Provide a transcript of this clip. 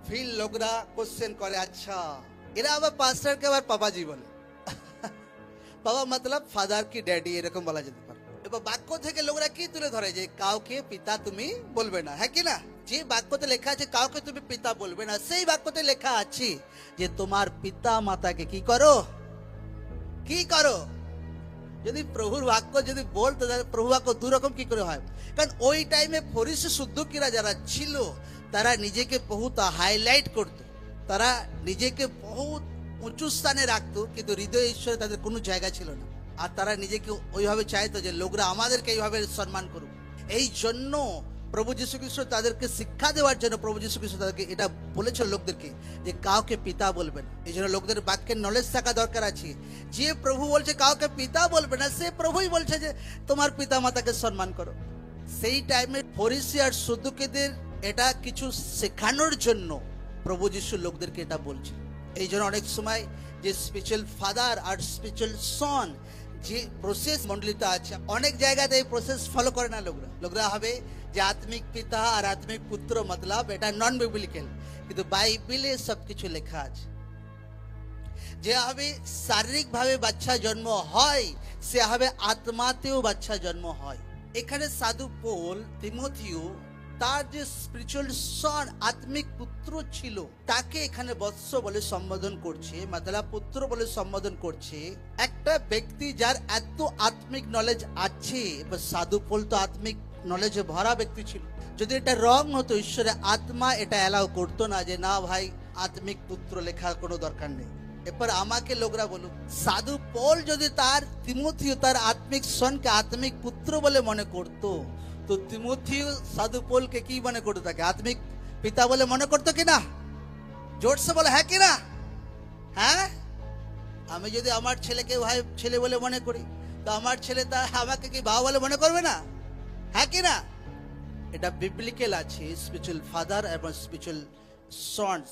फिर लोगरा क्वेश्चन करे अच्छा এরা আবার পাস্টারকে আবার পাপাজি বলে বাবা मतलब ফাদার কি ড্যাডি এরকম বলা যেতে পারে। এবার বাক্য থেকে লোকরা কি তুলে ধরে যে কাউকে পিতা তুমি বলবে না, হ্যাঁ কি না? যে বাক্যতে লেখা আছে কাউকে তুমি পিতা বলবে না, সেই বাক্যতে লেখা আছে যে তোমার পিতা মাতাকে কি করো, কি করো। যদি প্রভুর বাক্য যদি বলতো প্রভু বাক্য দুরকম কি করে হয়, কারণ ওই টাইমে ফরিসি শুদ্ধকিরা যারা ছিল তারা নিজেকে বহুত হাইলাইট করতো, তারা নিজেকে বহুত উঁচু স্থানে রাখতো, কিন্তু হৃদয় ঈশ্বরে তাদের কোনো জায়গা ছিল না। আর তারা নিজেকে ওইভাবে চাইতো যে লোকরা আমাদেরকে এইভাবে সম্মান করুক। এই জন্য প্রভু যীশু খ্রিস্ট তাদেরকে শিক্ষা দেওয়ার জন্য প্রভু যীশু খ্রিস্ট তাদেরকে এটা বলেছিল লোকদেরকে যে কাউকে পিতা বলবেন। এই জন্য লোকদের বাক্যের নলেজ থাকা দরকার আছে। যে প্রভু বলছে কাউকে পিতা বলবে না, সে প্রভুই বলছে যে তোমার পিতা মাতাকে সম্মান করো। সেই টাইমে ফরিসি আর সদুকেদের এটা কিছু শেখানোর জন্য প্রভু যীশু লোকদেরকে এটা বলছে। এই জন্য অনেক সময় যে স্পিরিচুয়াল ফাদার আর স্পিরিচুয়াল সন যে প্রসেস মন্ডলিতে আছে, অনেক জায়গাতে এই প্রসেস ফলো করে না লোকরা হবে যে আত্মিক পিতা আর আত্মিক পুত্র মতলব এটা নন বিবলিক্যাল, কিন্তু বাইবেলে সবকিছু লেখা আছে। যে হবে শারীরিক ভাবে বাচ্চা জন্ম হয়, সে হবে আত্মাতেও বাচ্চা জন্ম হয়। এখানে সাধু পৌল তিমোথিও তার যে স্পিরিচুয়াল সন আত্মিক পুত্র ছিল তাকে এখানে বৎস বলে সম্বোধন করছে, মতলব পুত্র বলে সম্বোধন করছে। একটা ব্যক্তি যার এত আত্মিক নলেজ আছে, সাধু পৌল তো আত্মিক নলেজে ভরা ব্যক্তি ছিল। যদি এটা রং হতো, ঈশ্বরের আত্মা এটা অ্যালাউ করতো না যে না ভাই আত্মিক পুত্র লেখার কোনো দরকার নেই। এরপর আমাকে লোকরা বলুক, সাধু পৌল যদি তার তিমোথিও তার আত্মিক সনকে আত্মিক পুত্র বলে মনে করতো, তো তিমোথিও সাধু পৌলকে কি মনে করতো? তাকে আত্মিক পিতা বলে মনে করতো কিনা? জোরসে বলে হ্যাঁ কিনা? হ্যাঁ, আমি যদি আমার ছেলেকে ভাই ছেলে বলে মনে করি, তো আমার ছেলে তা আমাকে কি বাবা বলে মনে করবে না? হ্যাঁ কিনা? এটা বিবলিক্যাল আছে, স্পিরিচুয়াল ফাদার এবং স্পিরিচুয়াল সন্স।